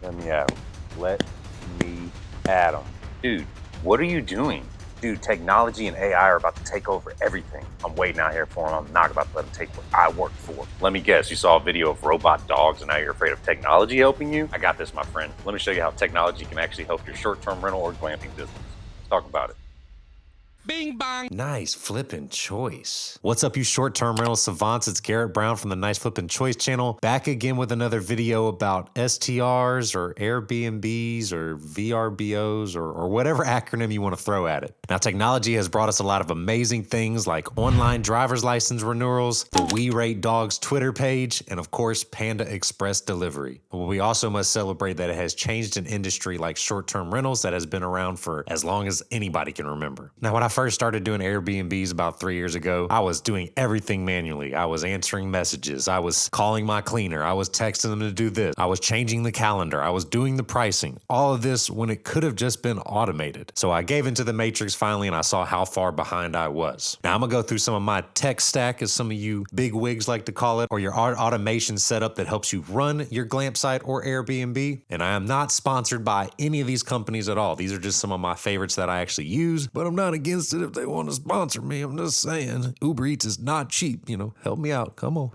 Let me at him. Let me at him. Dude, what are you doing? Dude, technology and AI are about to take over everything. I'm waiting out here for them. I'm not about to let them take what I work for. Let me guess, you saw a video of robot dogs and now you're afraid of technology helping you? I got this, my friend. Let me show you how technology can actually help your short-term rental or glamping business. Let's talk about it. Bing bong. Nice flippin' choice. What's up, you short-term rental savants? It's Garrett Brown from the Nice Flippin' Choice channel, back again with another video about STRs or Airbnbs or VRBOs or whatever acronym you want to throw at it. Now, technology has brought us a lot of amazing things like online driver's license renewals, the We Rate Dogs Twitter page, and of course, Panda Express delivery. But we also must celebrate that it has changed an industry like short-term rentals that has been around for as long as anybody can remember. Now, when I first started doing Airbnbs about 3 years ago, I was doing everything manually. I was answering messages. I was calling my cleaner. I was texting them to do this. I was changing the calendar. I was doing the pricing. All of this when it could have just been automated. So I gave into the matrix finally and I saw how far behind I was. Now I'm gonna go through some of my tech stack, as some of you big wigs like to call it, or your automation setup that helps you run your glamp site or Airbnb. And I am not sponsored by any of these companies at all. These are just some of my favorites that I actually use, but I'm not against it if they want to sponsor me. I'm just saying, Uber Eats is not cheap, help me out. Come on.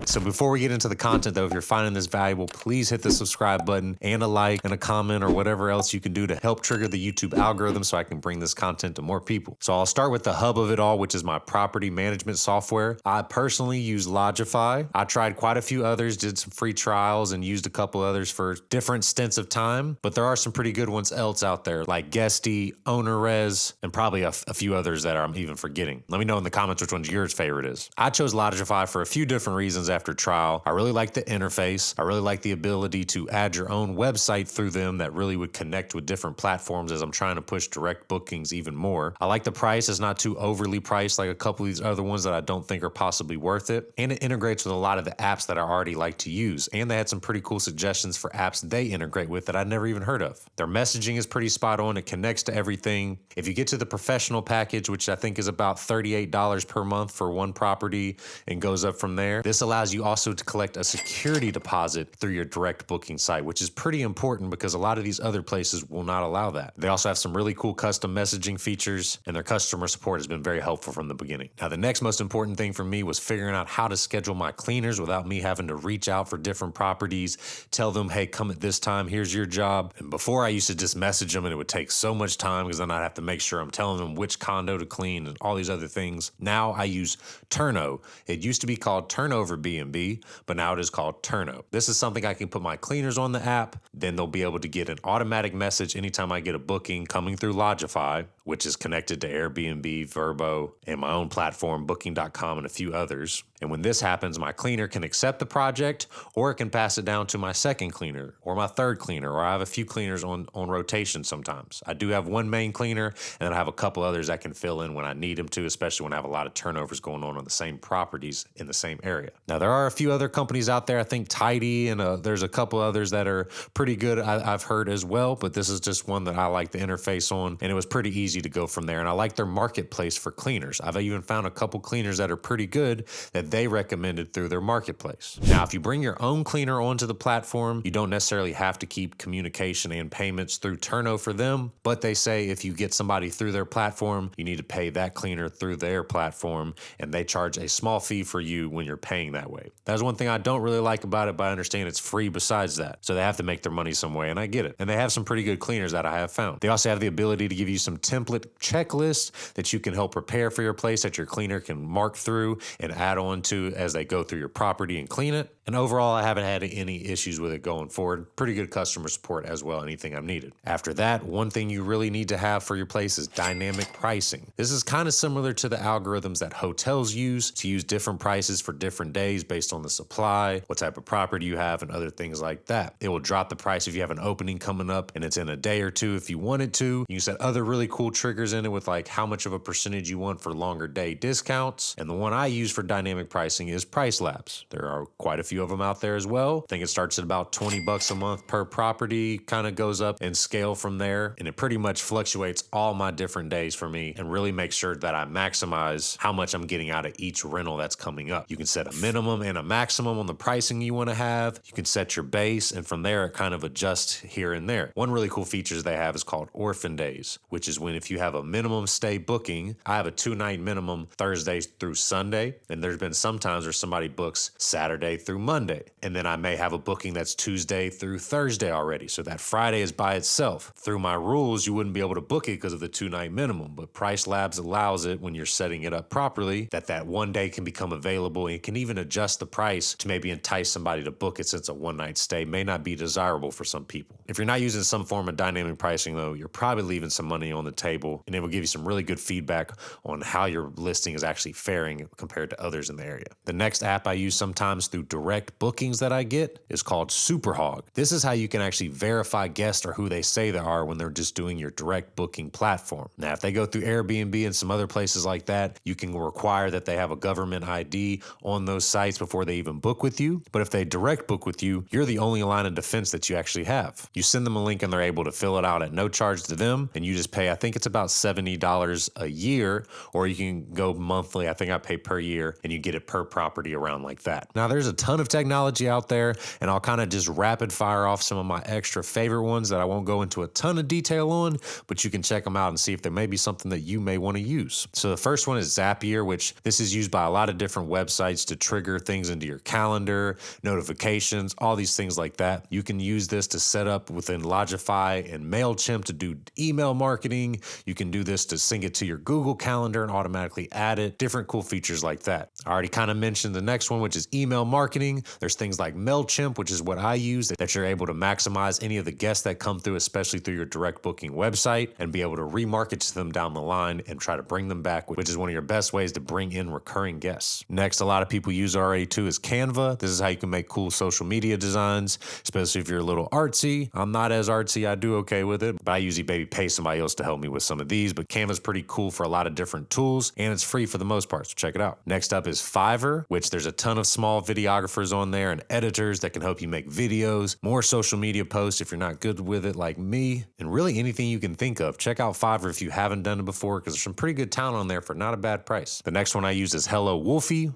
So before we get into the content though, if you're finding this valuable, please hit the subscribe button and a like and a comment or whatever else you can do to help trigger the YouTube algorithm so I can bring this content to more people. So I'll start with the hub of it all, which is my property management software. I personally use Logify. I tried quite a few others, did some free trials and used a couple others for different stints of time, but there are some pretty good ones else out there like Guesty, OwnerRez, and probably a few others that I'm even forgetting. Let me know in the comments which one's your favorite is. I chose Logify for a few different reasons after trial. I really like the interface. I really like the ability to add your own website through them that really would connect with different platforms as I'm trying to push direct bookings even more. I like the price. It's not too overly priced like a couple of these other ones that I don't think are possibly worth it. And it integrates with a lot of the apps that I already like to use. And they had some pretty cool suggestions for apps they integrate with that I'd never even heard of. Their messaging is pretty spot on. It connects to everything. If you get to the professional package, which I think is about $38 per month for one property and goes up from there, this allows you also to collect a security deposit through your direct booking site, which is pretty important because a lot of these other places will not allow that. They also have some really cool custom messaging features, and their customer support has been very helpful from the beginning. Now, the next most important thing for me was figuring out how to schedule my cleaners without me having to reach out for different properties, tell them, hey, come at this time, here's your job. And before I used to just message them and it would take so much time because then I'd have to make sure I'm telling them which condo to clean and all these other things. Now I use Turno. It used to be called Turnover B&B, but now it is called Turno. This is something I can put my cleaners on the app, then they'll be able to get an automatic message anytime I get a booking coming through Logify, which is connected to Airbnb, Vrbo, and my own platform, Booking.com, and a few others. And when this happens, my cleaner can accept the project, or it can pass it down to my second cleaner or my third cleaner, or I have a few cleaners on rotation sometimes. I do have one main cleaner, and then I have a couple others that can fill in when I need them to, especially when I have a lot of turnovers going on the same properties in the same area. Now, there are a few other companies out there. I think Tidy and there's a couple others that are pretty good, I've heard as well, but this is just one that I like the interface on, and it was pretty easy to go from there. And I like their marketplace for cleaners. I've even found a couple cleaners that are pretty good that they recommended through their marketplace. Now, if you bring your own cleaner onto the platform, you don't necessarily have to keep communication and payments through Turno for them, but they say if you get somebody through their platform, you need to pay that cleaner through their platform, and they charge a small fee for you when you're paying that way. That's one thing I don't really like about it, but I understand it's free besides that. So they have to make their money some way, and I get it. And they have some pretty good cleaners that I have found. They also have the ability to give you some template checklists that you can help prepare for your place that your cleaner can mark through and add on to as they go through your property and clean it. And overall, I haven't had any issues with it going forward. Pretty good customer support as well, anything I've needed. After that, one thing you really need to have for your place is dynamic pricing. This is kind of similar to the algorithms that hotels use to use different prices for different days based on the supply, what type of property you have, and other things like that. It will drop the price if you have an opening coming up and it's in a day or two if you wanted to. You can set other really cool triggers in it with like how much of a percentage you want for longer day discounts. And the one I use for dynamic pricing is Price Labs. There are quite a few few of them out there as well. I think it starts at about 20 bucks a month per property, kind of goes up in scale from there. And it pretty much fluctuates all my different days for me and really makes sure that I maximize how much I'm getting out of each rental that's coming up. You can set a minimum and a maximum on the pricing you want to have. You can set your base, and from there it kind of adjusts here and there. One really cool feature they have is called orphan days, which is when if you have a minimum stay booking, I have a 2-night minimum Thursdays through Sunday, and there's been some times where somebody books Saturday through Monday, and then I may have a booking that's Tuesday through Thursday already, so that Friday is by itself. Through my rules, you wouldn't be able to book it because of the 2-night minimum, but Price Labs allows it when you're setting it up properly, that one day can become available, and it can even adjust the price to maybe entice somebody to book it, since a 1-night stay may not be desirable for some people. If you're not using some form of dynamic pricing though, you're probably leaving some money on the table, and it will give you some really good feedback on how your listing is actually faring compared to others in the area. The next app I use sometimes through direct bookings that I get is called Superhog. This is how you can actually verify guests or who they say they are when they're just doing your direct booking platform. Now, if they go through Airbnb and some other places like that, you can require that they have a government ID on those sites before they even book with you. But if they direct book with you, you're the only line of defense that you actually have. You send them a link and they're able to fill it out at no charge to them, and you just pay, I think it's about $70 a year, or you can go monthly. I think I pay per year, and you get it per property around like that. Now, there's a ton of technology out there, and I'll kind of just rapid fire off some of my extra favorite ones that I won't go into a ton of detail on, but you can check them out and see if there may be something that you may want to use. So the first one is Zapier, which this is used by a lot of different websites to trigger things into your calendar, notifications, all these things like that. You can use this to set up within Logify and MailChimp to do email marketing. You can do this to sync it to your Google Calendar and automatically add it. Different cool features like that. I already kind of mentioned the next one, which is email marketing. There's things like MailChimp, which is what I use, that you're able to maximize any of the guests that come through, especially through your direct booking website, and be able to remarket to them down the line and try to bring them back, which is one of your best ways to bring in recurring guests. Next, a lot of people use already too is Canva. This is how you can make cool social media designs, especially if you're a little artsy. I'm not as artsy. I do okay with it, but I usually maybe pay somebody else to help me with some of these. But Canva's pretty cool for a lot of different tools, and it's free for the most part, so check it out. Next up is Fiverr, which there's a ton of small videographers on there and editors that can help you make videos, more social media posts if you're not good with it like me, and really anything you can think of. Check out Fiverr if you haven't done it before, because there's some pretty good talent on there for not a bad price. The next one I use is Hello Woofy,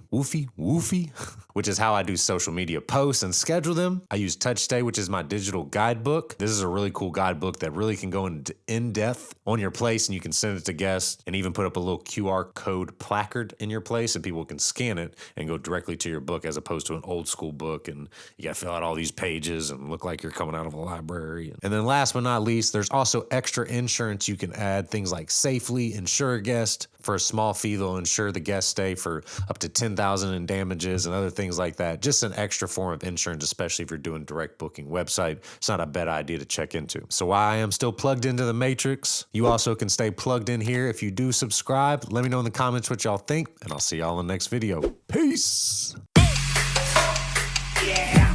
which is how I do social media posts and schedule them. I use TouchStay, which is my digital guidebook. This is a really cool guidebook that really can go in depth on your place, and you can send it to guests and even put up a little QR code placard in your place, and people can scan it and go directly to your book, as opposed to an old school book and you got to fill out all these pages and look like you're coming out of a library. And then last but not least, there's also extra insurance you can add, things like Safely Insure a Guest. For a small fee, they'll insure the guest stay for up to $10,000 in damages and other things like that. Just an extra form of insurance, especially if you're doing direct booking website. It's not a bad idea to check into. So while I am still plugged into the Matrix, you also can stay plugged in here. If you do subscribe, let me know in the comments what y'all think, and I'll see y'all in the next video. Peace. Yeah.